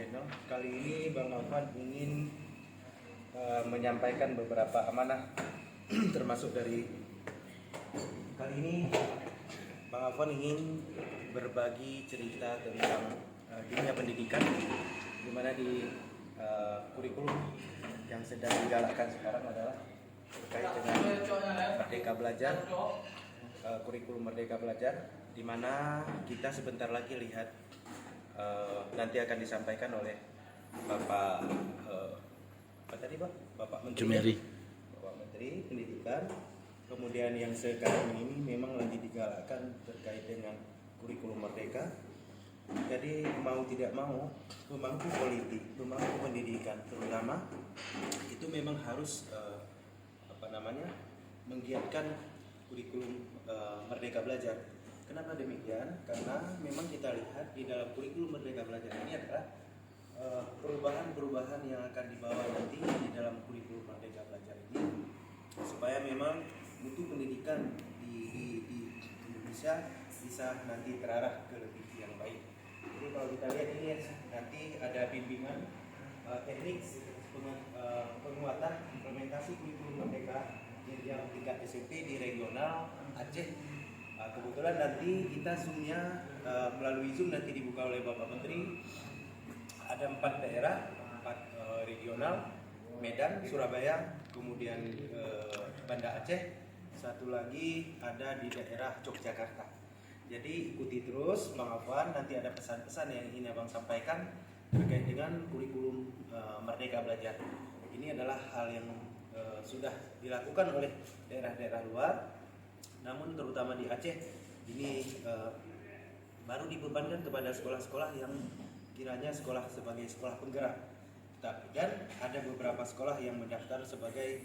Channel. Kali ini Bang Afwan ingin menyampaikan beberapa amanah termasuk dari kali ini Bang Afwan ingin berbagi cerita tentang dunia pendidikan, di mana di kurikulum yang sedang digalakkan sekarang adalah terkait dengan Merdeka Belajar, kurikulum Merdeka Belajar, di mana kita sebentar lagi lihat nanti akan disampaikan oleh Bapak Bapak Menteri Jumeri. Bapak Menteri Pendidikan. Kemudian yang sekarang ini memang lagi digalakkan terkait dengan kurikulum merdeka. Jadi mau tidak mau pemangku politik, pemangku pendidikan terutama itu memang harus menggiatkan kurikulum Merdeka Belajar. Kenapa demikian? Karena memang kita lihat di dalam kurikulum Merdeka Belajar ini adalah perubahan-perubahan yang akan dibawa nanti di dalam kurikulum Merdeka Belajar ini, supaya memang mutu pendidikan di Indonesia bisa nanti terarah ke lebih yang baik. Jadi kalau kita lihat ini nanti ada bimbingan teknik penguatan implementasi kurikulum Merdeka yang tingkat SMP di regional Aceh. Kebetulan nanti kita Zoom-nya melalui Zoom nanti dibuka oleh Bapak Menteri. Ada 4 daerah, 4 regional, Medan, Surabaya, kemudian Banda Aceh, satu lagi ada di daerah Yogyakarta. Jadi ikuti terus Bang Afwan, nanti ada pesan-pesan yang ingin Abang sampaikan terkait dengan kurikulum Merdeka Belajar. Ini adalah hal yang sudah dilakukan oleh daerah-daerah luar. Namun terutama di Aceh ini baru dibebankan kepada sekolah-sekolah yang kiranya sekolah sebagai sekolah penggerak. Dan ada beberapa sekolah yang mendaftar sebagai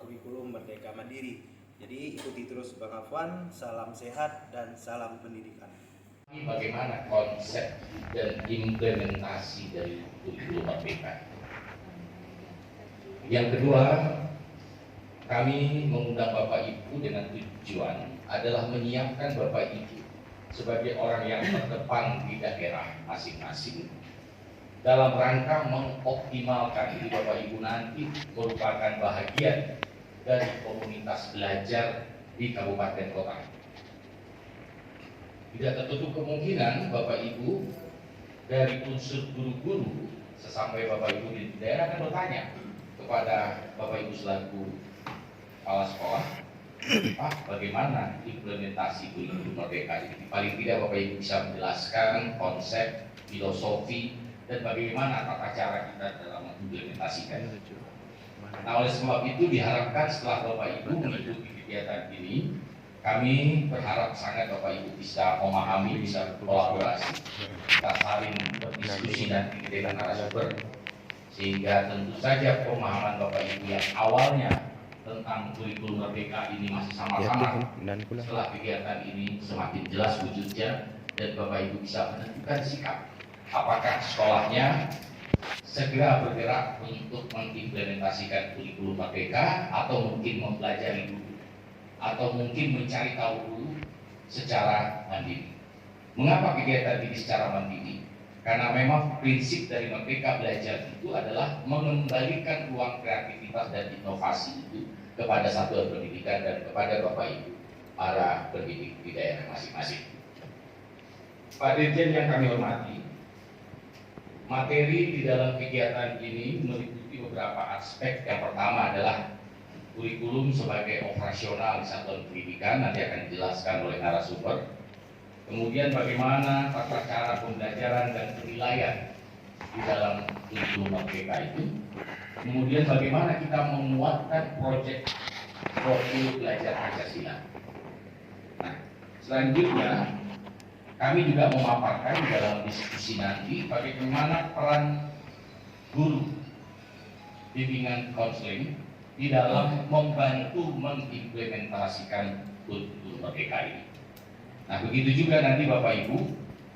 kurikulum Merdeka Mandiri. Jadi ikuti terus Bang Afwan, salam sehat dan salam pendidikan. Bagaimana konsep dan implementasi dari kurikulum Merdeka? Yang kedua, kami mengundang Bapak Ibu dengan tujuan adalah menyiapkan Bapak Ibu sebagai orang yang terdepan di daerah masing-masing dalam rangka mengoptimalkan diri Bapak Ibu nanti merupakan bahagian dari komunitas belajar di kabupaten kota. Tidak tertutup kemungkinan Bapak Ibu dari unsur guru-guru sesampai Bapak Ibu di daerah akan bertanya kepada Bapak Ibu selaku kepala sekolah, bagaimana implementasi kurikulum Merdeka ini? Paling tidak Bapak Ibu bisa menjelaskan konsep, filosofi, dan bagaimana tata cara kita dalam mengimplementasikan. Nah, oleh sebab itu diharapkan setelah Bapak Ibu mengikuti kegiatan ini, kami berharap sangat Bapak Ibu bisa memahami, bisa berkolaborasi, kita saling berdiskusi nanti dengan narasumber, sehingga tentu saja pemahaman Bapak Ibu yang awalnya tentang kurikulum Merdeka ini masih sama-sama, setelah kegiatan ini semakin jelas wujudnya dan Bapak Ibu bisa menentukan sikap apakah sekolahnya segera bergerak untuk mengimplementasikan kurikulum Merdeka atau mungkin mempelajari dulu atau mungkin mencari tahu dulu secara mandiri. Mengapa kegiatan ini secara mandiri? Karena memang prinsip dari Merdeka Belajar itu adalah mengembalikan ruang kreativitas dan inovasi itu kepada satuan pendidikan dan kepada Bapak Ibu para pendidik di daerah masing-masing. Pak Dirjen yang kami hormati, materi di dalam kegiatan ini meliputi beberapa aspek. Yang pertama adalah kurikulum sebagai operasional di satuan pendidikan, nanti akan dijelaskan oleh narasumber. Kemudian bagaimana tata cara pembelajaran dan penilaian di dalam kurikulum Merdeka itu. Kemudian bagaimana kita menguatkan proyek profil belajar Pancasila. Nah, selanjutnya kami juga memaparkan di dalam diskusi nanti bagaimana peran guru bimbingan konseling di dalam membantu mengimplementasikan kurikulum Merdeka ini. Nah, begitu juga nanti Bapak Ibu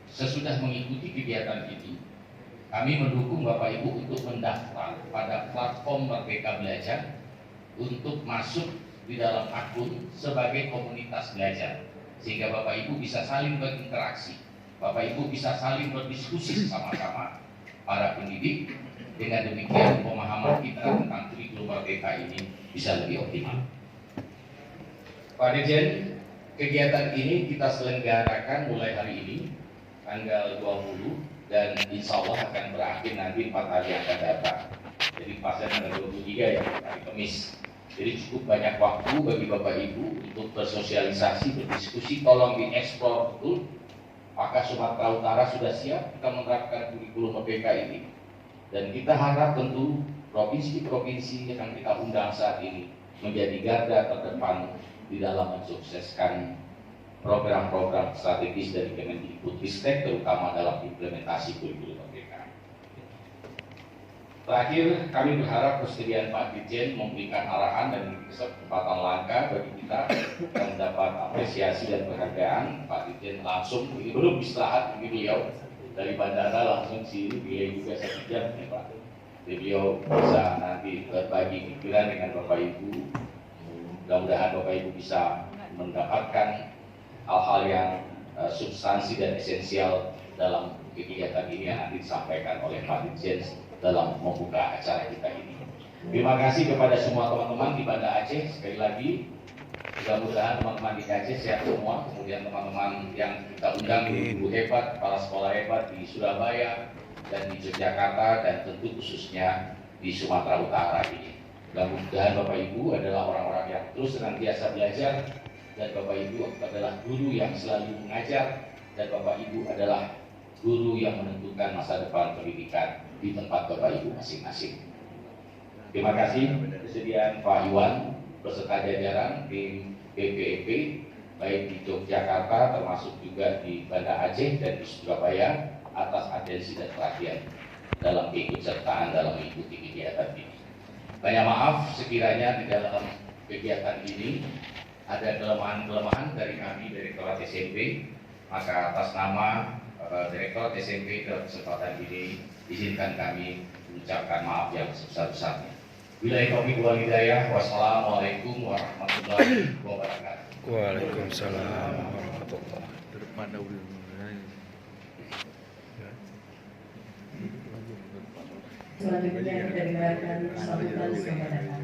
sesudah mengikuti kegiatan ini, kami mendukung Bapak Ibu untuk mendaftar pada platform Merdeka Belajar untuk masuk di dalam akun sebagai komunitas belajar, sehingga Bapak Ibu bisa saling berinteraksi, Bapak Ibu bisa saling berdiskusi sama-sama para pendidik. Dengan demikian pemahaman kita tentang kurikulum merdeka ini bisa lebih optimal. Pak Dirjen, kegiatan ini kita selenggarakan mulai hari ini tanggal 20 dan insya Allah akan berakhir nanti 4 hari yang akan datang. Jadi pasnya tanggal 23 ya, hari Kamis. Jadi cukup banyak waktu bagi Bapak Ibu untuk bersosialisasi, berdiskusi, tolong dieksplor betul. Apakah Sumatera Utara sudah siap kita menerapkan kurikulum merdeka ini? Dan kita harap tentu provinsi-provinsi yang kita undang saat ini menjadi garda terdepan di dalam mensukseskan program-program strategis dari Kemendikbudristek, terutama dalam implementasi kurikulum merdeka. Terakhir, kami berharap persediaan Pak Dirjen memberikan arahan dan kesempatan langka bagi kita yang mendapat apresiasi dan penghargaan. Pak Dirjen langsung, ini belum istirahat, ini beliau dari bandara langsung sini, beliau juga 1 jam ya Pak. Jadi beliau bisa nanti berbagi pikiran dengan Bapak Ibu. Mudah-mudahan Bapak Ibu bisa mendapatkan hal-hal yang substansi dan esensial dalam kegiatan ini yang nanti disampaikan oleh Pak Dirjen dalam membuka acara kita ini. Terima kasih kepada semua teman-teman di Banda Aceh. Sekali lagi, mudah-mudahan teman-teman di Aceh sehat semua. Kemudian teman-teman yang kita undang, guru hebat, kepala sekolah hebat di Surabaya dan di Yogyakarta dan tentu khususnya di Sumatera Utara ini. Mudah-mudahan Bapak Ibu adalah orang-orang yang terus senantiasa belajar dan Bapak Ibu adalah guru yang selalu mengajar dan Bapak Ibu adalah guru yang menentukan masa depan pendidikan di tempat Bapak Ibu masing-masing. Terima kasih kesediaan Pak Iwan beserta jajaran tim BPEP baik di Yogyakarta termasuk juga di Banda Aceh dan di Surabaya atas atensi dan perhatian dalam keikutsertaan dalam mengikuti kegiatan ini. Banyak maaf sekiranya di dalam kegiatan ini ada kelemahan-kelemahan dari kami Direktorat SMP, maka atas nama Direktorat SMP dalam kesempatan ini izinkan kami mengucapkan maaf yang sebesar-besarnya. Billahi taufiq wal hidayah. Wassalamualaikum warahmatullahi wabarakatuh. Waalaikumsalam warahmatullahi wabarakatuh. Selanjutnya kita dengarkan sambutan selamat datang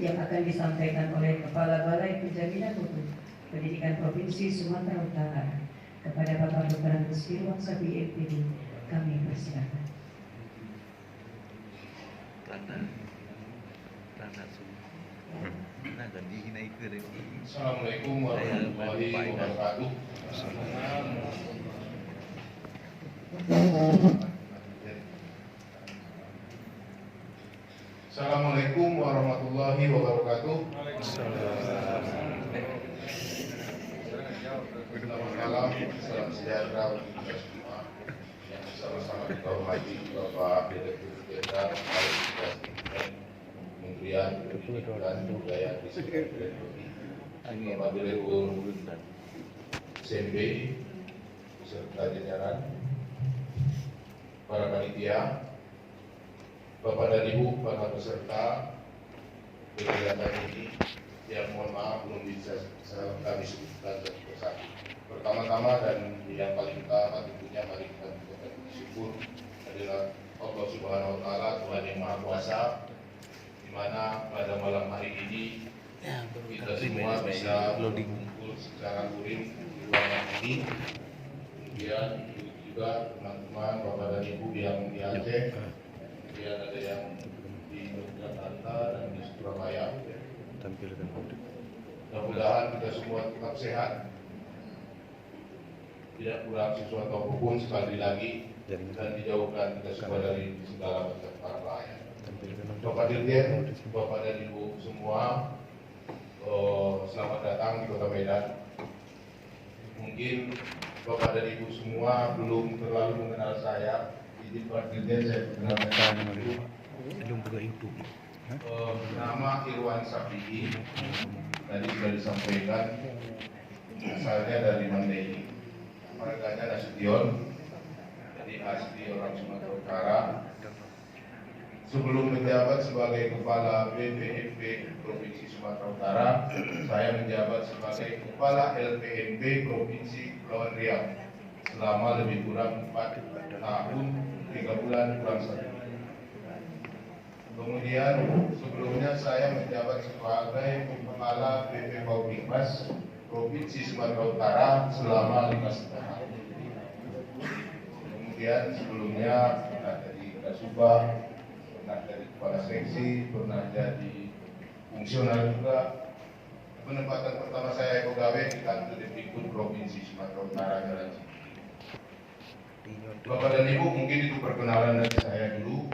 yang akan disampaikan oleh Kepala Balai Penjaminan Mutu Pendidikan Provinsi Sumatera Utara kepada Bapak Dr. Agus Firwangsa BMPD. Kami persilakan. Assalamualaikum warahmatullahi wabarakatuh. Assalamualaikum warahmatullahi wabarakatuh. Selamat malam, salam sejahtera bagi kita semua yang sama-sama kita hormati Bapak Direktur Jenderal Kementerian Pendidikan dan Kebudayaan Ristek Bapak Direktur SMP beserta jajaran, para panitia, Bapak dan Ibu, para peserta kegiatan ini yang mohon maaf belum bisa kami sebutkan satu persatu. Pertama-tama dan yang paling utama tentunya mari kita mengucapkan syukur adalah Allah Subhanahu Wa Taala, Tuhan yang Maha Kuasa, di mana pada malam hari ini kita semua bisa berkumpul secara luring di ruangan ini. Kemudian juga teman-teman Bapak dan Ibu yang di Aceh, kemudian ada yang di Yogyakarta dan di Surabaya. Mudah-mudahan kita semua tetap sehat, tidak kurang sesuatu apapun sekali lagi, dan dijauhkan kita semua dari segala macam para bahaya. Bapak Dirjen, Bapak dan Ibu semua, selamat datang di Kota Medan. Mungkin Bapak dan Ibu semua belum terlalu mengenal saya. Izin Pak Dirjen, saya perkenalkan dulu. Nama Irwan Safi'i, tadi sudah disampaikan, asalnya dari Mandailing, marganya Nasution, jadi asli orang Sumatera Utara. Sebelum menjabat sebagai Kepala BPMP Provinsi Sumatera Utara, saya menjabat sebagai Kepala LPMP Provinsi Kepulauan Riau selama lebih kurang 4 tahun 3 bulan kurang 1. Kemudian sebelumnya saya menjabat sebagai Kepala BP Paubikmas Provinsi Sumatera Utara selama 5,5 tahun. Kemudian sebelumnya pernah jadi Kasubag, pernah jadi Kepala Seksi, pernah jadi fungsional juga. Penempatan pertama saya pegawai di kantor Depdikbud Provinsi Sumatera Utara Jalan Cipinang. Bapak dan Ibu, mungkin itu perkenalan dari saya dulu.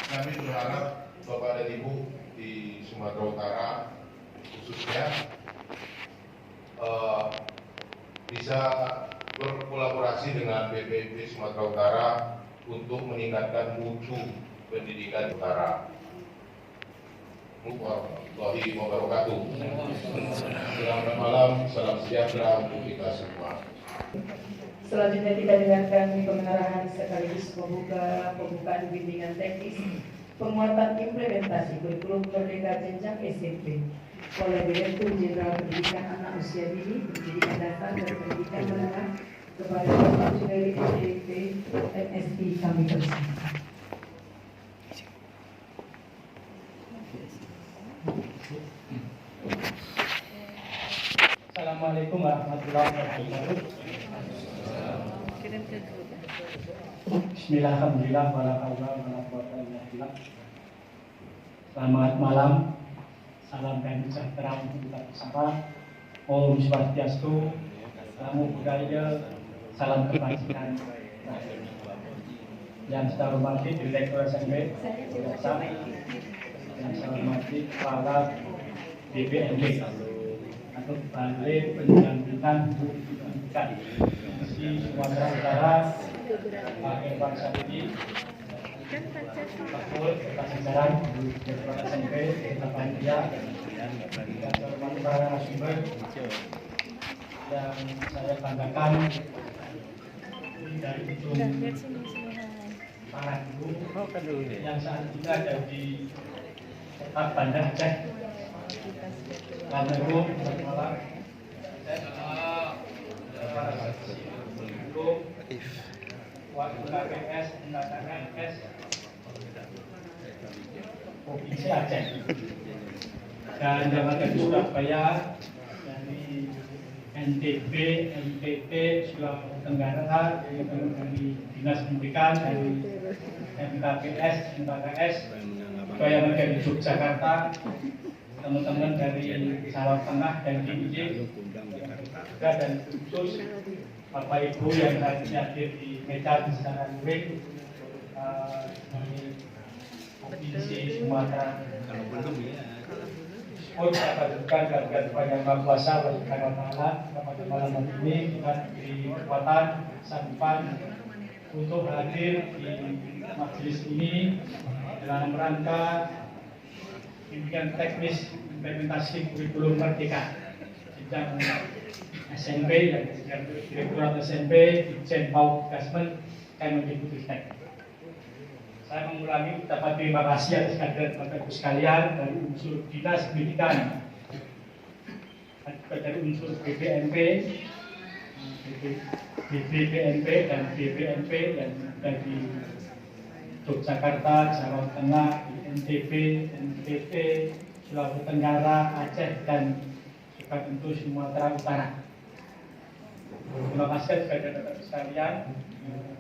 Kami berharap Bapak dan Ibu di Sumatera Utara khususnya bisa berkolaborasi dengan BPIP Sumatera Utara untuk meningkatkan mutu pendidikan utara. Warahmatullahi wabarakatuh. Selamat malam, salam sejahtera untuk kita semua. Selanjutnya kita dengarkan pengarahan sekaligus pembukaan bimbingan teknis penguatan implementasi kurikulum Merdeka Jenjang SMP oleh Direktur Jenderal Pendidikan Anak Usia Dini, Pendidikan Dasar dan Pendidikan Menengah kepada Bapak Jumeri SDP MSI kami persilakan. Assalamualaikum warahmatullahi wabarakatuh. Bismillahirrahmanirrahim. Selamat malam. Salam dan sejahtera untuk kita bersama. Om Swastiastu, Namo Buddhaya, salam kebajikan. Yang saya hormati Direktur SMP, yang saya hormati Kepala BPNP atau Balai Pendampingan Pendidikan di Sumatera Utara, Pak Irwan Sabidi, Pakul, Pasajaran, Direktur SMP, Pak Pandia, dan saya hormati para narasumber yang saya banggakan dari ujung para guru yang saat ini ada di kota Banda Aceh. Assalamualaikum warahmatullahi wabarakatuh. Wakil KPS KPS Provinsi Aceh dan Jabatan Surabaya dari NTB, NTT, Sulawesi Tenggara, dari Dinas Pendidikan, dari MKPS, MKKS, yang ada di Yogyakarta, teman-teman dari Jawa Tengah dan DIY juga, dan khusus Bapak Ibu yang hadir di meja secara luring dari Provinsi Sumatera. Saya aturkan dan kepada Yang Maha Kuasa Subhanahu wa Ta'ala pada malam hari ini kita diberi kekuatan, sanggupan untuk hadir di majelis ini dalam rangka bimbingan teknis implementasi kurikulum Merdeka jenjang SMP dan Direktorat SMP Ditjen Paubikmas Kemendikbudristek. Saya mengulangi ucapan terima kasih atas kehadiran Bapak Ibu sekalian dari unsur Dinas Pendidikan, dari unsur BPNP, BPNP dan BPNP dan dari Yogyakarta, Jawa Tengah, NTB, NTT, Sulawesi Tenggara, Aceh, dan juga tentu Sumatera Utara. Terima kasih kepada Bapak Ibu sekalian yang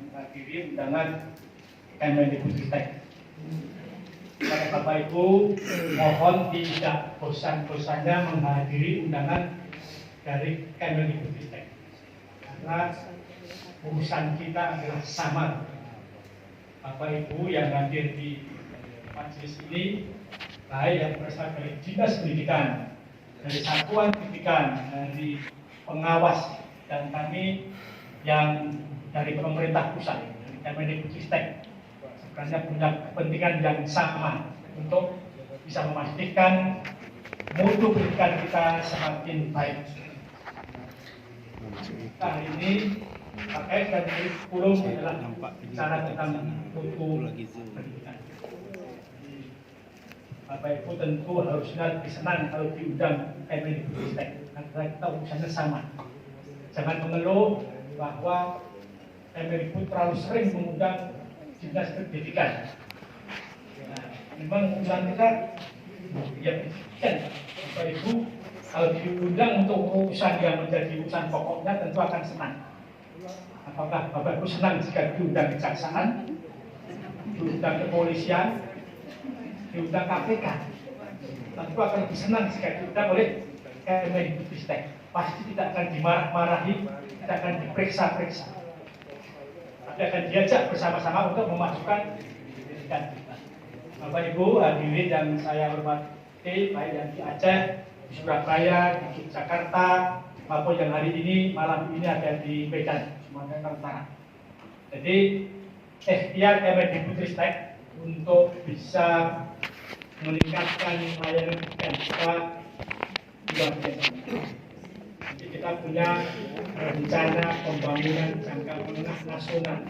menghadiri undangan Kemendikbudristek. Kepada Bapak Ibu, mohon tidak bosan-bosannya menghadiri undangan dari Kemendikbudristek, karena urusan kita adalah sama. Bapak Ibu yang hadir di majelis ini, baik yang berasal dari Dinas Pendidikan, dari Satuan Pendidikan, dari pengawas, dan kami yang dari pemerintah pusat, dari Kemendikbudristek, sebenarnya punya kepentingan yang sama untuk bisa memastikan mutu pendidikan kita semakin baik. Kali ini terkait dengan kurikulum adalah bicara tentang mutu pendidikan. Bapak Ibu tentu harusnya lebih senang kalau diundang Kemendikbudristek, karena kita urusannya sama. Jangan mengeluh bahwa Kemendikbud terlalu sering mengundang dinas pendidikan. Nah, memang usulan kita ya kan, Bapak Ibu, kalau diundang untuk urusan yang menjadi urusan pokoknya tentu akan senang. Apakah Bapak Ibu senang jika diundang kejaksaan, diundang kepolisian, diundang KPK? Tentu akan lebih senang jika diundang oleh Kemendikbudristek. Pasti tidak akan dimarah-marahi, tidak akan diperiksa-periksa, tapi akan diajak bersama-sama untuk memajukan pendidikan kita. Bapak Ibu hadirin yang saya hormati, baik yang di Aceh, di Surabaya, di Jakarta, maupun yang hari ini malam ini ada di Medan, Sumatera Utara. Jadi ikhtiar Kemendikbudristek untuk bisa meningkatkan layanan pendidikan kita luar biasa. Jadi kita punya rencana pembangunan jangka menengah nasional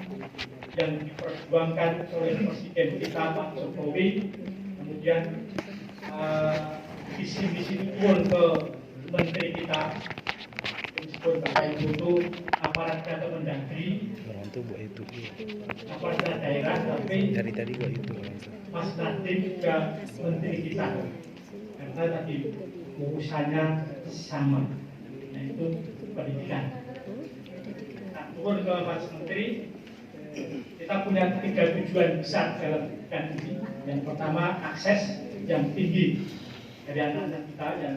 yang diperjuangkan oleh Presiden kita Pak Jokowi, kemudian visi-visi turun ke Menteri kita, meskipun Bapak Ibu itu aparat Kemendagri, orang tuh buat itu aparat daerah, tapi dari tadi buat itu orang tuh. Mas Nadiem juga Menteri kita, karena tadi urusannya sama, yaitu pendidikan. Nah, turun ke Mas Menteri, kita punya 3 tujuan besar dalam pendidikan ini. Yang pertama, akses yang tinggi dari anak-anak kita yang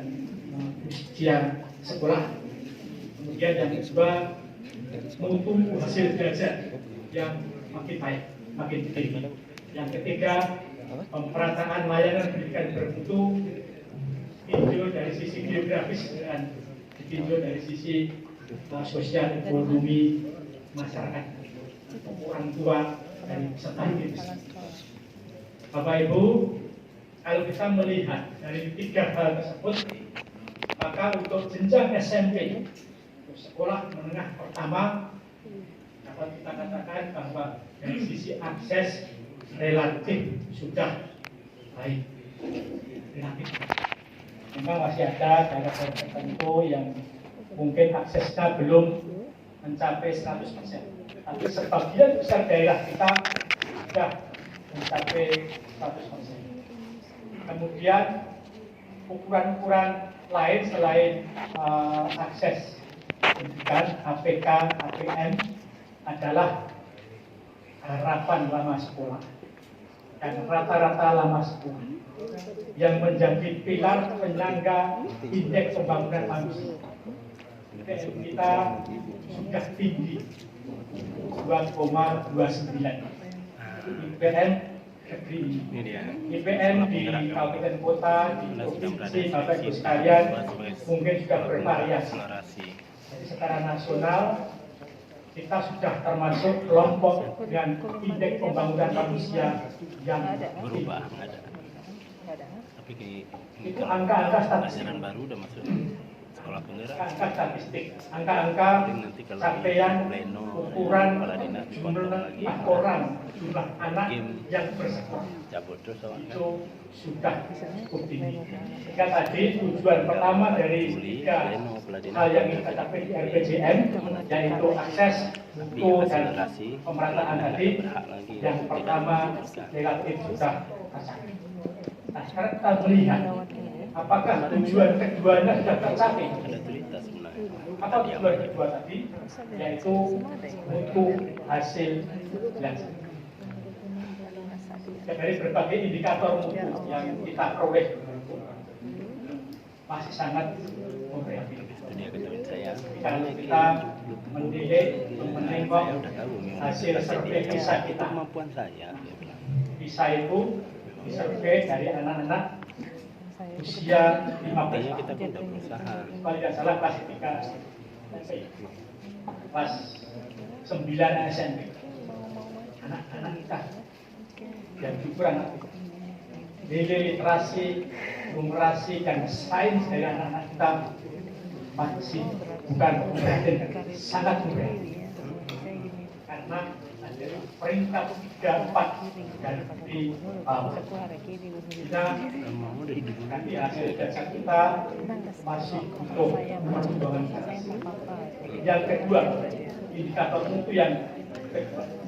usia sekolah. Kemudian yang kedua, mutu hasil belajar yang makin baik, makin tinggi. Yang ketiga, pemerataan layanan pendidikan bermutu, ditinjau dari sisi geografis dan ditinjau dari sisi sosial ekonomi masyarakat, orang tua dari peserta didik. Bapak Ibu, kalau kita melihat dari 3 hal tersebut, maka untuk jenjang SMP, sekolah menengah pertama, dapat kita katakan bahwa dari sisi akses relatif sudah baik, relatif. Memang masih ada daerah tertentu yang mungkin aksesnya belum mencapai 100%, tapi sebagian besar daerah kita sudah mencapai 100%. Kemudian ukuran-ukuran lain selain akses pendidikan, APK, APM adalah harapan lama sekolah dan rata-rata lama sekolah yang menjadi pilar penyangga indeks pembangunan manusia. IPM kita sudah tinggi 2,29. IPM negeri, IPM di kabupaten kota, di provinsi, Bapak Ibu sekalian mungkin juga bervariasi. Jadi secara nasional kita sudah termasuk kelompok dengan indeks pembangunan manusia yang berubah, ada. Tapi itu angka-angka statistik. baru udah masuk sekolah penggerak. Angka statistik, angka-angka capaian ukuran jumlah orang, jumlah anak yang bersekolah Cabut terus itu sudah cukup tinggi. Sehingga tadi tujuan pertama dari 3 hal yang kita capai di RPJM, yaitu akses, mutu, dan pemerataan tadi, yang pertama relatif sudah tercapai. Nah, sekarang kita melihat apakah tujuan keduanya sudah tercapai. ada cerita sebenarnya. Apa tujuan kedua tadi? Yaitu mutu hasil belajar. Dari berbagai indikator mutu yang kita peroleh masih sangat memprihatinkan. Itu dia ketahuan saya. Kalau kita menilai, menengok hasil survei PISA kita, Kemampuan saya, dia bilang. PISA itu disurvei dari anak-anak usia 15 Makanya kita tahun. pun udah berusaha. Kalau tidak salah kelas 3 kelas 9 SMP, anak-anak kita yang ukuran nilai literasi, numerasi, dan sains dari anak-anak kita masih bukan memprihatinkan, sangat memprihatinkan. Karena ada peringkat 3-4 dari bawah. Kita nanti hasil data kita masih butuh perkembangan. Yang kedua, indikator mutu yang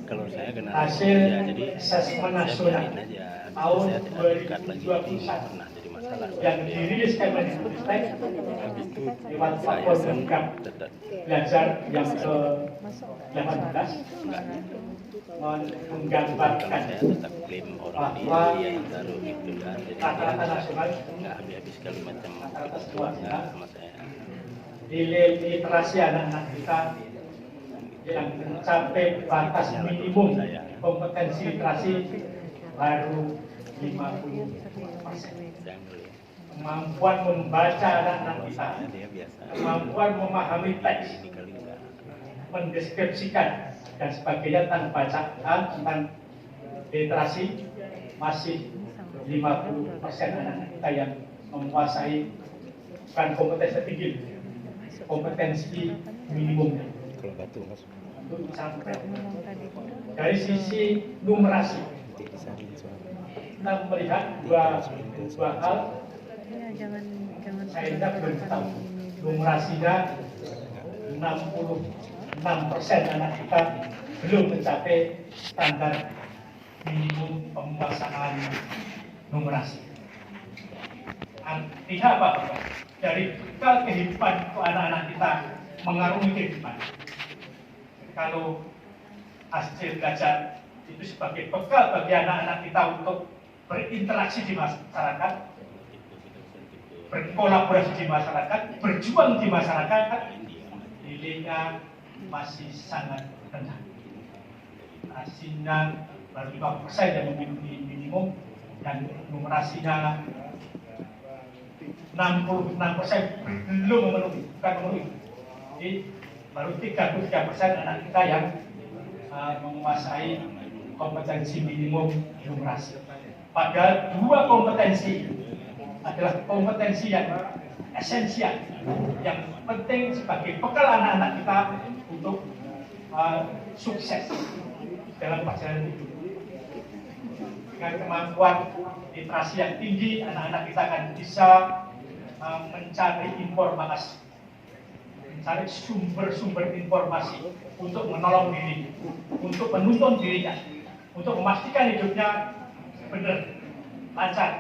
Kalau saya kena hasil ya, jadi asesmen saya nasional biarin aja. tahun Saya tidak dekat lagi, ini 2021 nggak pernah jadi masalah. yang dirilis Kemendikbudristek Habis itu lewat saya platform kan program tetap belajar yang ke-18 kalau menggambarkan saya tetap klaim orang bahwa dia yang taruh gitu kan. Jadi dia rata-rata nasional nggak habis-habis segala macam rata-rata gitu, swasta nggak sama saya. nilai literasi anak-anak kita yang mencapai batas minimum kompetensi literasi baru 50%. Saya ngelihat Kemampuan membaca anak-anak kita, dia biasa. kemampuan memahami teks, Ini kali enggak. mendeskripsikan dan sebagainya tanpa bacaan tentang literasi masih 50% anak-anak kita yang menguasai bukan kompetensi tinggi, kompetensi minimumnya. Kalau batu masuk Untuk sampai dari sisi numerasi nanti disaring suara. kita melihat dua hal. Saya tidak belum tahu numerasinya 66% anak kita belum mencapai standar minimum penguasaan numerasi. Artinya apa? Dari bekal kehidupan untuk anak-anak kita mengarungi kehidupan. Kalau hasil belajar itu sebagai bekal bagi anak-anak kita untuk berinteraksi di masyarakat, berkolaborasi di masyarakat, berjuang di masyarakat, nilainya masih sangat rendah. Hasilnya baru 5% yang memenuhi minimum dan numerasinya 66% belum memenuhi, bukan memenuhi. Jadi baru 33% anak kita yang menguasai kompetensi minimum numerasi. Padahal dua kompetensi adalah kompetensi yang esensial, yang penting sebagai bekal anak-anak kita untuk sukses dalam perjalanan hidup. Dengan kemampuan literasi yang tinggi, anak-anak kita akan bisa mencari informasi, mencari sumber-sumber informasi untuk menolong diri, untuk menuntun dirinya, untuk memastikan hidupnya benar, lancar,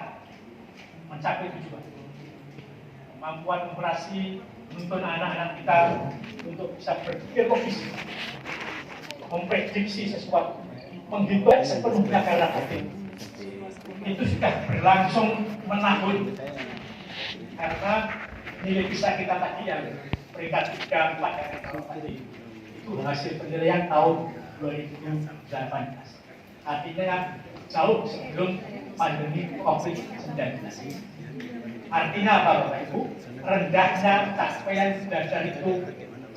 mencapai tujuan. Kemampuan operasi menuntun anak-anak kita untuk bisa berpikir logis, memprediksi sesuatu, menghitung sepenuhnya karena itu sudah berlangsung menahun karena nilai bisa kita tadi yang peringkat 3, 4 dan 5 tadi itu hasil penilaian tahun 2018. Artinya jauh sebelum pandemi COVID-19. Artinya apa Bapak Ibu? Rendahnya capaian belajar itu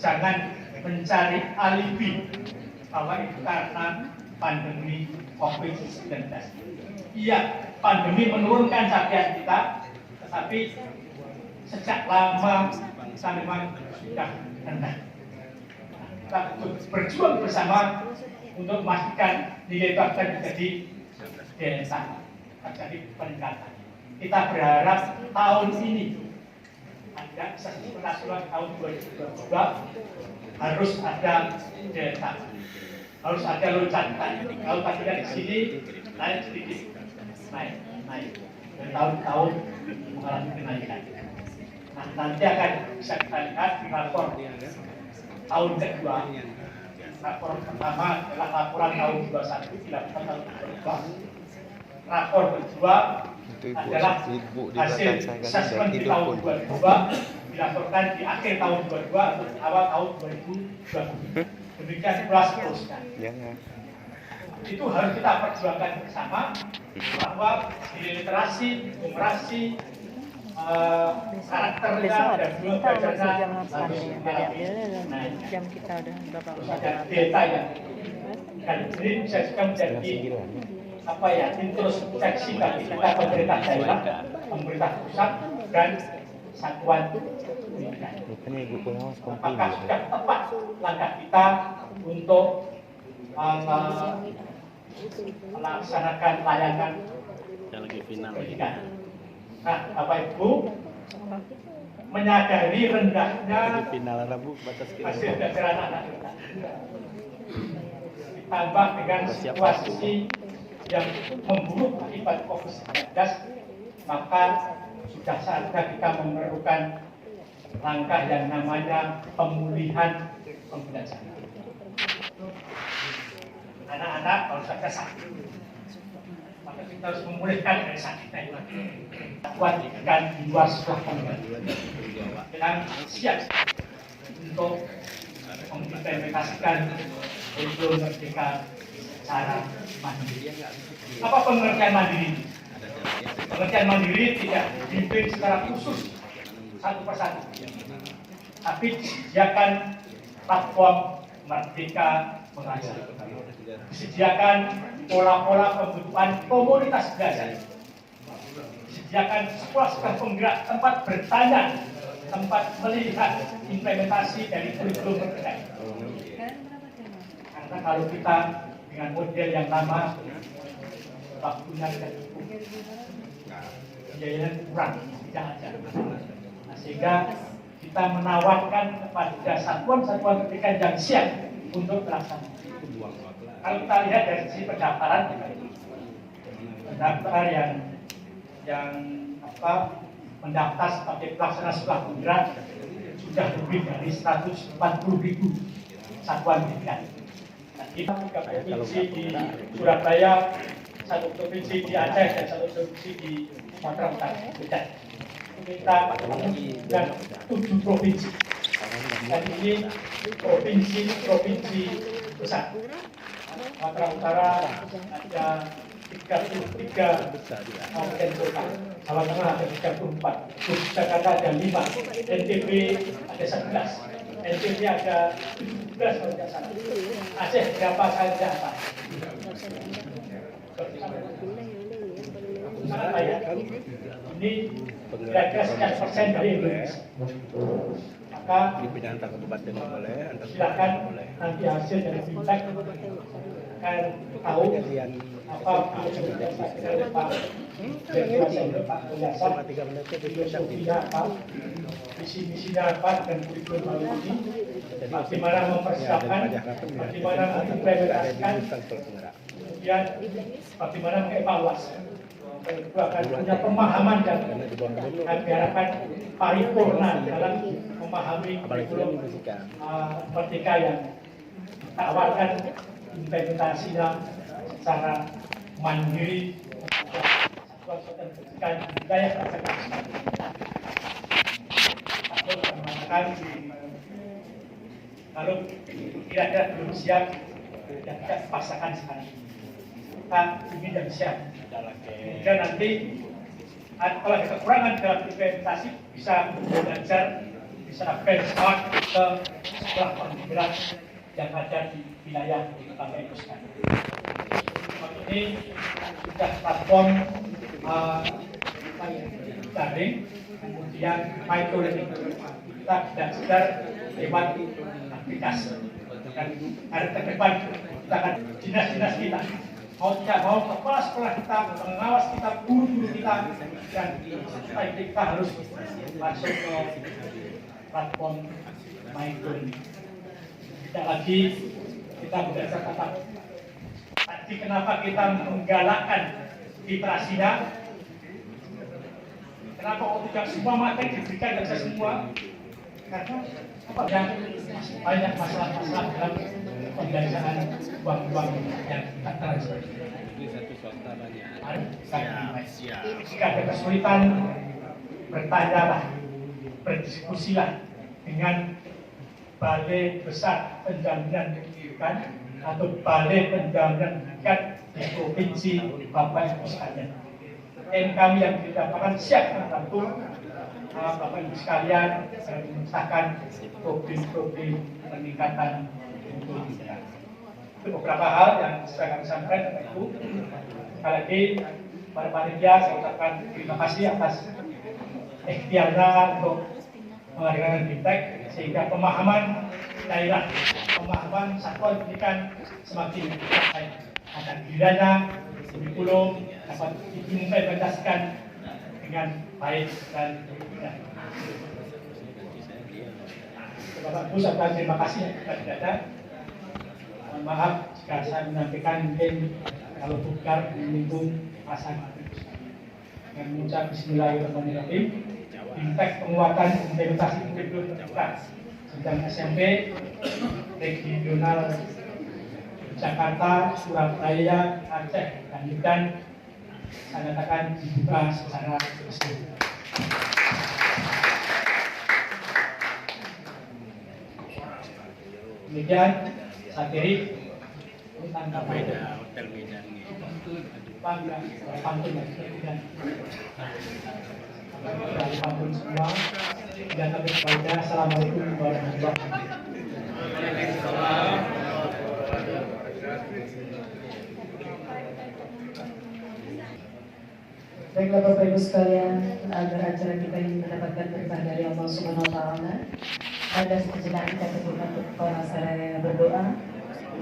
jangan mencari alibi bahwa itu karena pandemi COVID-19. Iya, pandemi menurunkan capaian kita, tetapi sejak lama kita memang sudah rendah. Kita berjuang bersama untuk memastikan nilai itu akan menjadi delta, terjadi peningkatan. Kita berharap tahun ini ada statistical nasional tahun 2022 harus ada delta, harus ada loncatan. Kalau tadi di sini naik sedikit, naik. Dan tahun-tahun mengalami kenaikan. Nah, nanti akan bisa kita lihat di rapor tahun kedua. Rapor pertama adalah laporan tahun 21 dilakukan tahun 2022. Rapor kedua adalah hasil asesmen di tahun 2022 dilaporkan di akhir tahun 2022 atau awal tahun 2020. Demikian pula seterusnya. Itu harus kita perjuangkan bersama bahwa nilai literasi, numerasi, karakternya dan juga belajarnya harus jam kita udah berapa ada data yang dan ini bisa juga menjadi apa ya introspeksi bagi kita pemerintah daerah, pemerintah pusat dan satuan pendidikan. Bukannya ibu pengawas Apakah sudah tepat langkah kita untuk melaksanakan layanan Yang lagi final lagi. pendidikan? Nah, Bapak Ibu, menyadari rendahnya Final Rabu batas hasil belajar anak-anak kita. Ditambah dengan situasi yang memburuk akibat COVID-19, maka sudah saatnya kita memerlukan langkah yang namanya pemulihan pembelajaran. Anak-anak kalau saja sakit, maka kita harus memulihkan dari sakitnya itu. Kuatkan di luar sekolah kembali dengan siap untuk mengimplementasikan kurikulum merdeka secara mandiri. Apa pengertian mandiri? Pengertian mandiri tidak dibimbing secara khusus satu persatu, tapi disediakan platform merdeka belajar, disediakan pola-pola pembentukan komunitas belajar, disediakan sekolah-sekolah penggerak tempat bertanya, tempat melihat implementasi dari kurikulum merdeka. Karena kalau kita dengan model yang lama, waktunya tidak cukup, biayanya kurang, tidak ada. Nah, sehingga kita menawarkan kepada satuan-satuan pendidikan yang siap untuk melaksanakan. Kalau kita lihat dari sisi pendaftaran yang mendaftar sebagai pelaksana sekolah penggerak sudah lebih dari 140.000 satuan pendidikan. Kita 3 provinsi di Surabaya, 1 provinsi di Aceh, dan 1 provinsi di Sumatera Utara. Kita dengan 7 provinsi. Dan ini provinsi besar. Sumatera Utara ada 33 kabupaten kota, Jawa Tengah ada 34, Jakarta ada 5, NTB ada 11, NTB ada 17 kalau tidak salah. Aceh berapa saya tidak apa. Sangat banyak. Ini kira-kira sekian persen dari Indonesia. Maka silakan nanti hasil dari feedback akan tahu apa filosofinya apa, misi-misinya apa, dan kurikulum baru ini bagaimana mempersiapkan, bagaimana mengimplementasikan, kemudian bagaimana mengevaluasi. Itu akan punya pemahaman dan diharapkan paripurna dalam memahami kurikulum merdeka yang ditawarkan implementasinya secara mandiri satuan pendidikan wilayah masyarakat. Aku mengatakan kalau kira-kira belum siap dan tidak dipaksakan sekarang. Kita ingin dan siap. Kemudian nanti kalau ada kekurangan dalam implementasi bisa belajar, bisa benchmark ke sekolah penggerak yang ada di wilayah Bapak Ibu sekalian. Ini sudah platform daring, kemudian micro learning. Kita belajar lewat aplikasi. Dan hari ke depan kita akan dinas-dinas kita, mau tidak mau kepala sekolah kita, pengawas kita, guru-guru kita, dan kita harus masuk ke platform micro learning. Tidak lagi kita belajar tatap. Tadi kenapa kita menggalakkan literasinya? Kenapa kok tidak semua materi diberikan dan semua? Karena apa? Yang banyak masalah-masalah dalam pembelajaran uang-uang yang tidak transfer. Jika ada kesulitan, bertanyalah, berdiskusilah dengan Balai Besar Penjaminan Pendidikan atau Balai Penjaminan Pendidikan di Provinsi Bapak Ibu sekalian. Dan kami yang didapatkan siap membantu Bapak Ibu sekalian dalam menyelesaikan problem-problem peningkatan untuk kita. Itu beberapa hal yang saya akan sampaikan Bapak Ibu. Sekali lagi pada panitia saya ucapkan terima kasih atas ikhtiarnya untuk mengadakan feedback sehingga pemahaman daerah, pemahaman satuan pendidikan semakin baik. Akan kiranya kurikulum dapat diimplementasikan dengan baik dan benar. Bapak Ibu saya terima kasih kepada dada. Mohon maaf jika saya menyampaikan mungkin kalau bukan menyinggung pasangan. Dengan mengucap Bismillahirrahmanirrahim. Impact penguatan implementasi kurikulum terbuka jenjang SMP regional Jakarta, Surabaya, Aceh, dan Medan saya nyatakan dibuka secara resmi. Demikian, saya kiri tanggapan pantun pantun semua dan kami kepada Assalamualaikum warahmatullahi wabarakatuh. Baiklah Bapak Ibu sekalian, agar acara kita ini mendapatkan berkah dari Allah Subhanahu wa taala, ada sejenak kita kebutuhan untuk para sarana berdoa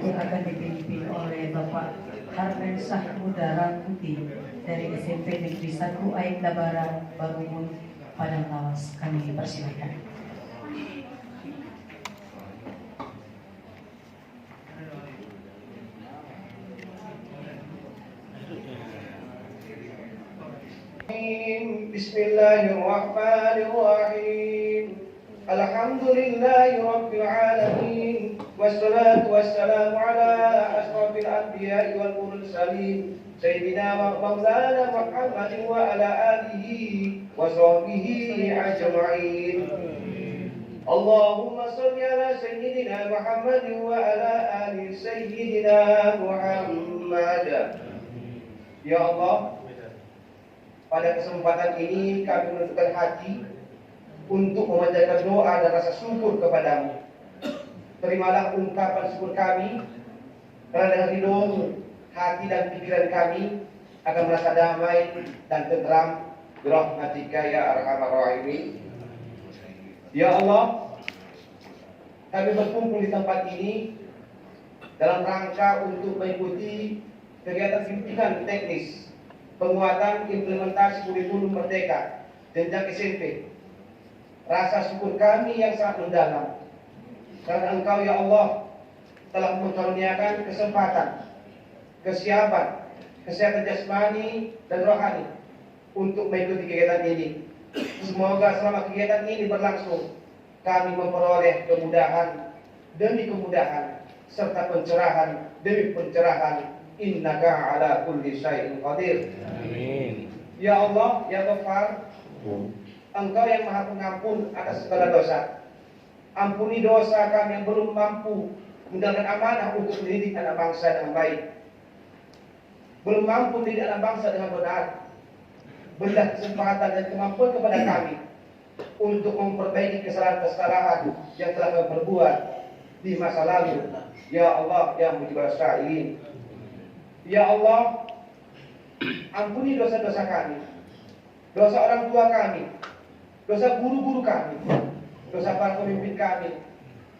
yang akan dipimpin oleh Bapak Harmensah Muda Rangkuti dari SMP Negeri 1 Aik Labara Barumun Padang Lawas. Kami persilakan. Bismillahirrahmanirrahim. Alhamdulillahi Rabbil Alamin. Wassalatu wassalamu ala asrafil anbiya'i wal mursalin Sayyidina wa maulana Muhammadin wa ala alihi wa sahbihi ajma'in. Allahumma salli ala Sayyidina Muhammadin wa ala ali Sayyidina Muhammad. Ya Allah, pada kesempatan ini kami menentukan hati untuk memanjatkan doa dan rasa syukur kepadamu. Terimalah ungkapan syukur kami, karena dengan ridho-Mu hati dan pikiran kami akan merasa damai dan tenteram. Birahmatika ya arhamar rahimin. Ya Allah, kami berkumpul di tempat ini dalam rangka untuk mengikuti kegiatan bimbingan teknis penguatan implementasi kurikulum merdeka jenjang SMP. Rasa syukur kami yang sangat mendalam karena Engkau ya Allah telah mengaruniakan kesempatan, kesiapan, kesehatan jasmani dan rohani untuk mengikuti kegiatan ini. Semoga selama kegiatan ini berlangsung kami memperoleh kemudahan demi kemudahan serta pencerahan demi pencerahan. Innaka ala kulli syai'in qadir. Amin. Ya Allah, ya Ghaffar, Engkau yang Maha Pengampun atas segala dosa. Ampuni dosa kami yang belum mampu menjalankan amanah untuk mendidik anak bangsa dengan baik. Belum mampu mendidik anak bangsa dengan benar. Berilah kesempatan dan kemampuan kepada kami untuk memperbaiki kesalahan-kesalahan yang telah kami perbuat di masa lalu. Ya Allah, ya Mujibal Sa'ilin. Ya Allah, ampuni dosa-dosa kami, dosa orang tua kami, dosa guru-guru kami, dosa para pemimpin kami,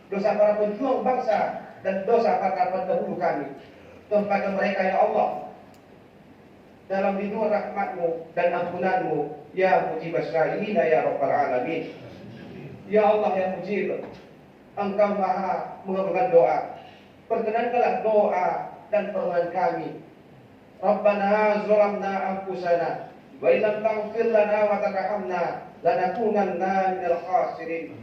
dosa para pejuang bangsa, dan dosa para pendahulu kami. Tempatkan mereka ya Allah dalam lindungan rahmat-Mu dan ampunan-Mu, ya Mujibal Sa'ilin ya Rabbal Alamin. Ya Allah yang mujib, Engkau Maha mengabulkan doa. Perkenankanlah doa dan permohonan kami. Rabbana zalamna anfusana wa illam taghfir lana wa tarhamna lanakunanna minal khasirin.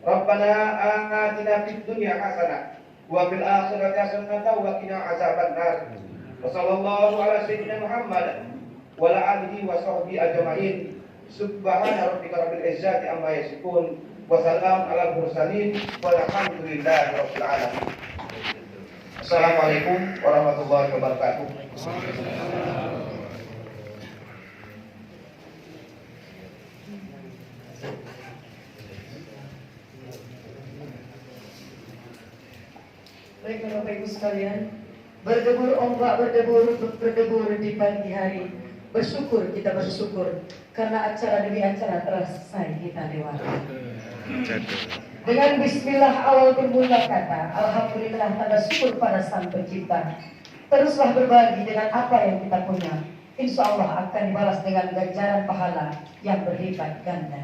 Rabbana atina fid dunya hasanah wa fil akhirati hasanah wa qina azabannar. Wa sallallahu ala sayyidina Muhammad wa ala alihi wa sahbihi ajma'in. Subhana rabbika rabbil izzati amma yasifun wa salam ala mursalin walhamdulillahi rabbil alamin. Assalamualaikum warahmatullahi wabarakatuh. Baik Bapak Ibu sekalian, berdebur ombak berdebur di pagi hari. Bersyukur kita bersyukur karena acara demi acara telah selesai kita lewati. Dengan bismillah awal bermula kata, alhamdulillah tanda syukur pada Sang Pencipta. Teruslah berbagi dengan apa yang kita punya. Insya Allah akan dibalas dengan ganjaran pahala yang berlipat ganda.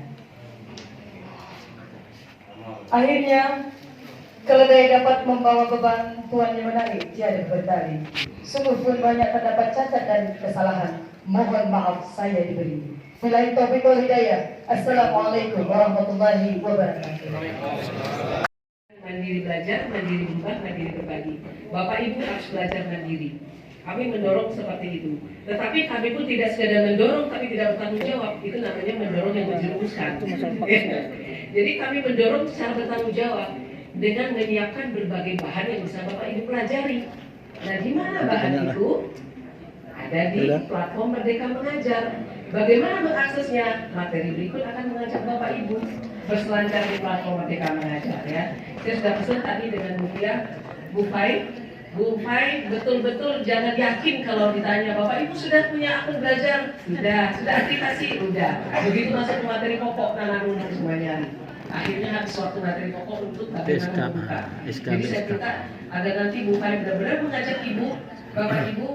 Akhirnya, keledai dapat membawa beban tuannya menarik, tiada bertali. Sungguh pun banyak terdapat cacat dan kesalahan. Mohon maaf saya diberi. Billahi taufiq wal hidayah. Assalamualaikum warahmatullahi wabarakatuh. Mandiri belajar, mandiri berubah, mandiri berbagi. Bapak Ibu harus belajar mandiri. Kami mendorong seperti itu. Tetapi kami pun tidak sekadar mendorong tapi tidak bertanggung jawab. Itu namanya mendorong yang menjerumuskan. Jadi kami mendorong secara bertanggung jawab dengan menyiapkan berbagai bahan yang bisa Bapak Ibu pelajari. Nah, di mana bahan itu? Ada di platform Merdeka Mengajar. Bagaimana mengaksesnya? Materi berikut akan mengajak Bapak Ibu berselancar di platform Merdeka Mengajar ya. Saya sudah pesan tadi dengan Bu Fai, betul-betul jangan yakin kalau ditanya Bapak Ibu sudah punya akun belajar, sudah aktivasi, udah. Begitu masuk ke materi pokok, nana-nana semuanya. Akhirnya habis waktu materi pokok untuk bagaimana membuka. Jadi saya minta agar nanti Bu Fai benar-benar mengajak Ibu, Bapak Ibu,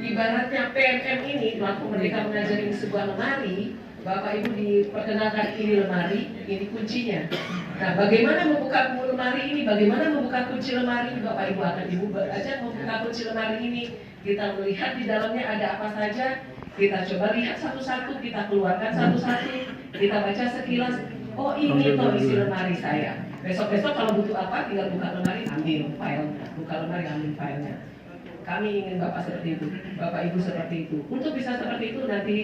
ibaratnya PMM ini, platform Merdeka Mengajar ini sebuah lemari. Bapak Ibu diperkenalkan ini lemari, ini kuncinya. Nah, bagaimana membuka lemari ini? Bagaimana membuka kunci lemari? Bapak Ibu akan Ibu belajar membuka kunci lemari ini. Kita melihat di dalamnya ada apa saja. Kita coba lihat satu-satu, kita keluarkan satu-satu, kita baca sekilas. Oh, ini toh isi lemari saya. Besok-besok kalau butuh apa, tinggal buka lemari, ambil filenya. Buka lemari, ambil filenya. Kami ingin Bapak seperti itu, Bapak Ibu seperti itu. Untuk bisa seperti itu nanti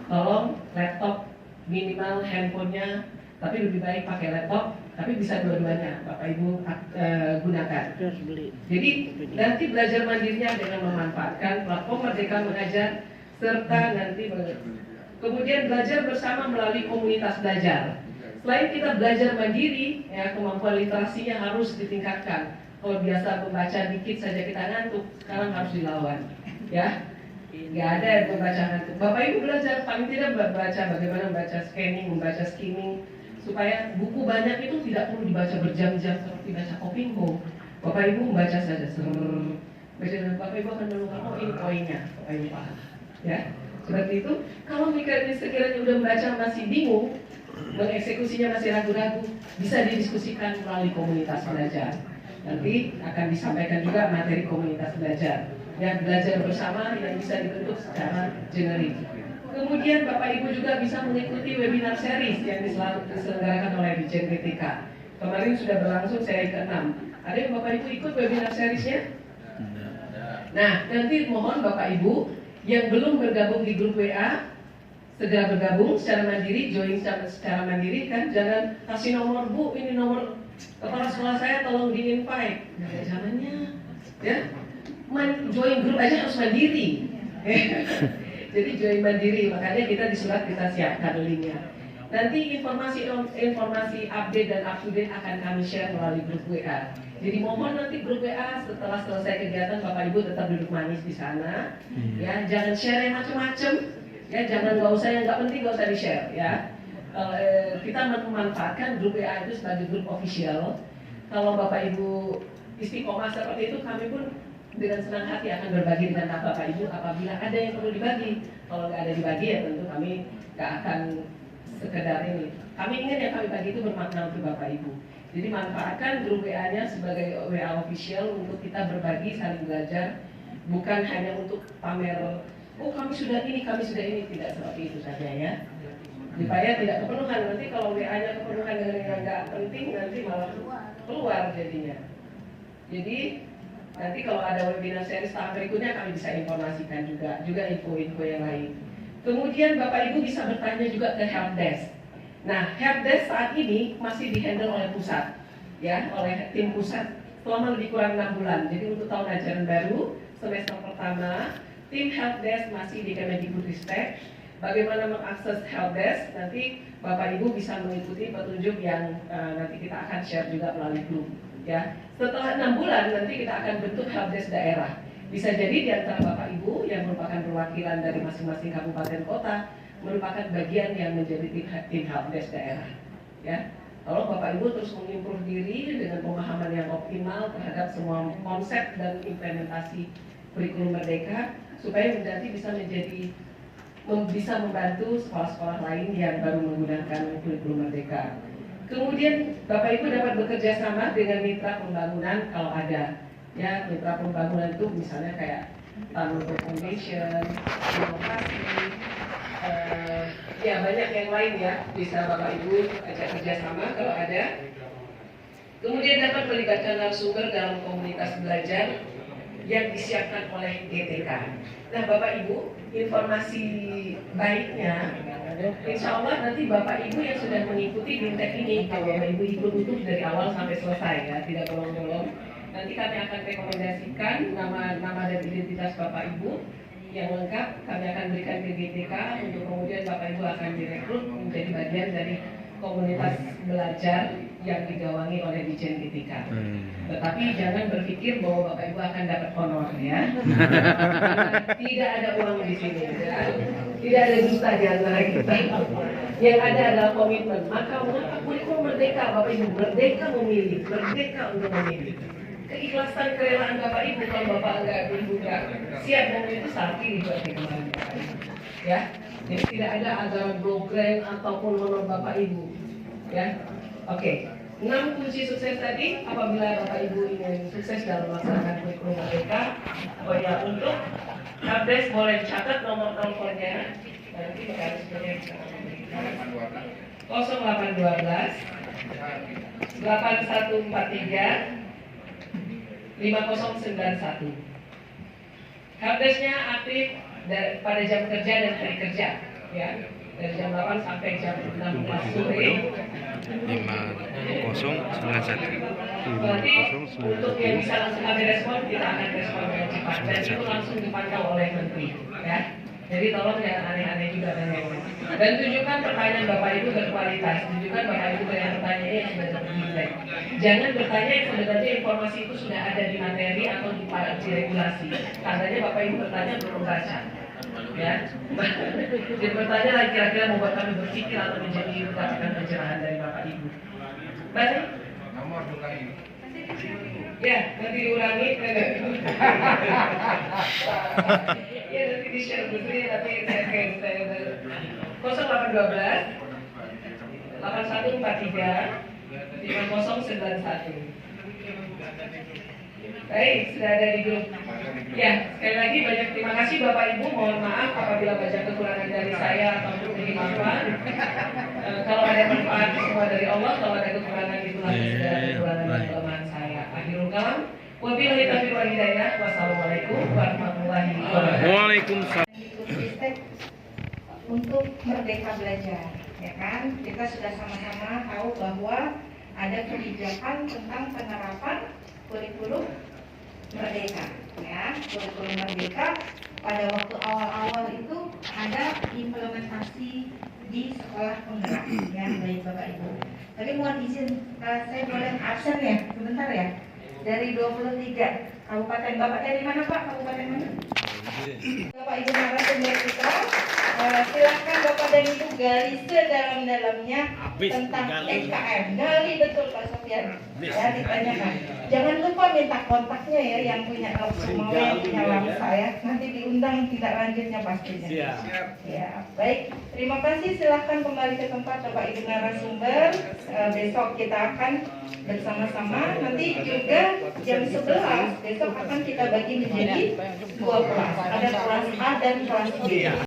tolong laptop minimal handphonenya, tapi lebih baik pakai laptop, tapi bisa dua-duanya Bapak Ibu gunakan. Jadi nanti belajar mandirinya dengan memanfaatkan platform Merdeka Mengajar serta nanti kemudian belajar bersama melalui komunitas belajar. Selain kita belajar mandiri, ya kemampuan literasinya harus ditingkatkan. Kalau biasa membaca dikit saja kita ngantuk, sekarang harus dilawan, ya. Nggak ada yang membaca ngantuk. Bapak Ibu belajar paling tidak membaca bagaimana membaca scanning, membaca skimming, supaya buku banyak itu tidak perlu dibaca berjam-jam seperti baca Kopingho. Bapak Ibu membaca saja, Bapak Ibu akan menemukan oh ini poinnya, Bapak Ibu paham, ya. Seperti itu. Kalau sekiranya udah membaca masih bingung, mengeksekusinya masih ragu-ragu, bisa didiskusikan melalui komunitas belajar. Nanti akan disampaikan juga materi komunitas belajar yang belajar bersama yang bisa dibentuk secara generik. Kemudian Bapak Ibu juga bisa mengikuti webinar series yang diselenggarakan oleh Dirjen PTK. Kemarin sudah berlangsung seri ke-6. Ada yang Bapak Ibu ikut webinar seriesnya? Nah, nanti mohon Bapak Ibu yang belum bergabung di grup WA segera bergabung secara mandiri, join secara mandiri kan, jangan kasih nomor Bu, ini nomor kepala sekolah saya tolong di-invite. Nggak ada caranya, ya. Join grup aja harus mandiri. Jadi join mandiri, makanya kita di surat kita siapkan linknya. Nanti informasi update dan up to date akan kami share melalui grup WA. Jadi mohon nanti grup WA setelah selesai kegiatan Bapak Ibu tetap duduk manis di sana, ya. Jangan share yang macam-macam, ya. Jangan nggak usah yang nggak penting nggak usah di-share, ya. Kita memanfaatkan grup WA itu sebagai grup official. Kalau Bapak Ibu istiqomah seperti itu, kami pun dengan senang hati akan berbagi dengan Bapak Ibu apabila ada yang perlu dibagi. Kalau nggak ada dibagi ya tentu kami nggak akan sekedar ini. Kami ingin yang kami bagi itu bermakna untuk Bapak Ibu. Jadi manfaatkan grup WA-nya sebagai WA official untuk kita berbagi, saling belajar, bukan hanya untuk pamer. Oh kami sudah ini, tidak seperti itu saja ya. Supaya tidak kepenuhan, nanti kalau WA-nya kepenuhan dengan yang nggak penting nanti malah keluar jadinya. Jadi nanti kalau ada webinar series tahap berikutnya kami bisa informasikan juga info-info yang lain. Kemudian Bapak Ibu bisa bertanya juga ke helpdesk. Nah, helpdesk saat ini masih dihandle oleh pusat, ya, oleh tim pusat selama lebih kurang 6 bulan. Jadi untuk tahun ajaran baru semester pertama, tim helpdesk masih di Kemendikbudristek. Bagaimana mengakses helpdesk? Nanti Bapak Ibu bisa mengikuti petunjuk yang nanti kita akan share juga melalui grup. Ya, setelah 6 bulan nanti kita akan bentuk helpdesk daerah. Bisa jadi di antara Bapak Ibu yang merupakan perwakilan dari masing-masing kabupaten kota merupakan bagian yang menjadi tim helpdesk daerah. Ya, kalau Bapak Ibu terus mengimprove diri dengan pemahaman yang optimal terhadap semua konsep dan implementasi kurikulum Merdeka, supaya nanti bisa membantu sekolah-sekolah lain yang baru menggunakan kurikulum Merdeka. Kemudian Bapak Ibu dapat bekerja sama dengan mitra pembangunan kalau ada. Ya, mitra pembangunan itu misalnya kayak Tanur Foundation, inovasi, ya banyak yang lain ya, bisa Bapak Ibu ajak kerjasama kalau ada. Kemudian dapat melibatkan narasumber dalam komunitas belajar yang disiapkan oleh GTK. Nah Bapak Ibu, informasi baiknya, insya Allah nanti Bapak Ibu yang sudah mengikuti BIMTEK ini, kalau Bapak Ibu ikut utuh dari awal sampai selesai ya, tidak bolong-bolong. Nanti kami akan rekomendasikan nama dan identitas Bapak Ibu yang lengkap, kami akan berikan ke GTK untuk kemudian Bapak Ibu akan direkrut menjadi bagian dari komunitas belajar yang digawangi oleh Dijen GTK. Tetapi jangan berpikir bahwa Bapak Ibu akan dapat honor ya. Tidak ada uang di sini, ya. Tidak ada dusta di antara kita. Yang ada adalah komitmen. Maka mengapa kurikulum merdeka, Bapak Ibu merdeka memilih, merdeka untuk memilih. Keikhlasan kerelaan Bapak Ibu, kalau Bapak Ibu nggak siap memilih itu saat ini buat kembali, ya. Jadi tidak ada agar program ataupun honor Bapak Ibu, ya. Oke. 6 kunci sukses tadi apabila Bapak Ibu ingin sukses dalam melaksanakan kurikulum merdeka. Oh ya, untuk Habdes boleh catat nomor teleponnya. Nanti mekanismenya bisa 0812 8143 5091. Habdesnya aktif pada jam kerja dan hari kerja, ya, dari jam 8 sampai jam 16 sore. 5091. Berarti untuk yang bisa langsung kami respon, kita akan respon dengan cepat dan itu langsung dipantau oleh Menteri, ya. Jadi tolong jangan aneh-aneh juga dan tunjukkan pertanyaan Bapak Ibu berkualitas. Tunjukkan Bapak Ibu yang bertanya yang sudah terdetek. Jangan bertanya yang sebenarnya informasi itu sudah ada di materi atau di regulasi. Tandanya Bapak Ibu bertanya belum membaca. Ya, jadi bertanya lagi kira-kira membuat kami berpikir atau menjadi mendapatkan pencerahan dari Bapak Ibu. Baik. Nomor bukan ini. Ya, nanti diulangi. Ya, nanti di-share dulu ya, tapi saya 0812 8143 5091. Baik, sudah ada di grup. Ya, sekali lagi banyak terima kasih Bapak Ibu. Mohon maaf apabila banyak kekurangan dari saya ataupun dari Bapak. Kalau ada manfaat semua dari Allah, kalau ada kekurangan itu lagi sudah ada kekurangan dan kelemahan saya. Akhirul kalam. Wabillahi taufiq wal hidayah. Wassalamualaikum warahmatullahi wabarakatuh. Waalaikumsalam. Untuk merdeka belajar, ya kan? Kita sudah sama-sama tahu bahwa ada kebijakan tentang penerapan kurikulum merdeka, ya. Kurikulum merdeka pada waktu awal-awal itu ada implementasi di sekolah penggerak, ya, baik Bapak Ibu. Tapi mohon izin, saya boleh absen ya, sebentar ya. Dari 23 kabupaten. Bapak dari mana Pak? Kabupaten mana? Bapak Ibu narasumber kita, silakan Bapak dan Ibu gali sedalam-dalamnya tentang SKM. Gali betul Pak Sofian. Ya, ditanyakan. Jangan lupa minta kontaknya ya, yang punya semua yang punya lamsa ya. Nanti diundang tidak lanjutnya pastinya. Ya, baik. Terima kasih. Silakan kembali ke tempat Bapak Ibu narasumber. Besok kita akan bersama-sama. Nanti juga jam 11 besok akan kita bagi menjadi 2 kelas. Ada kelas A dan kelas B.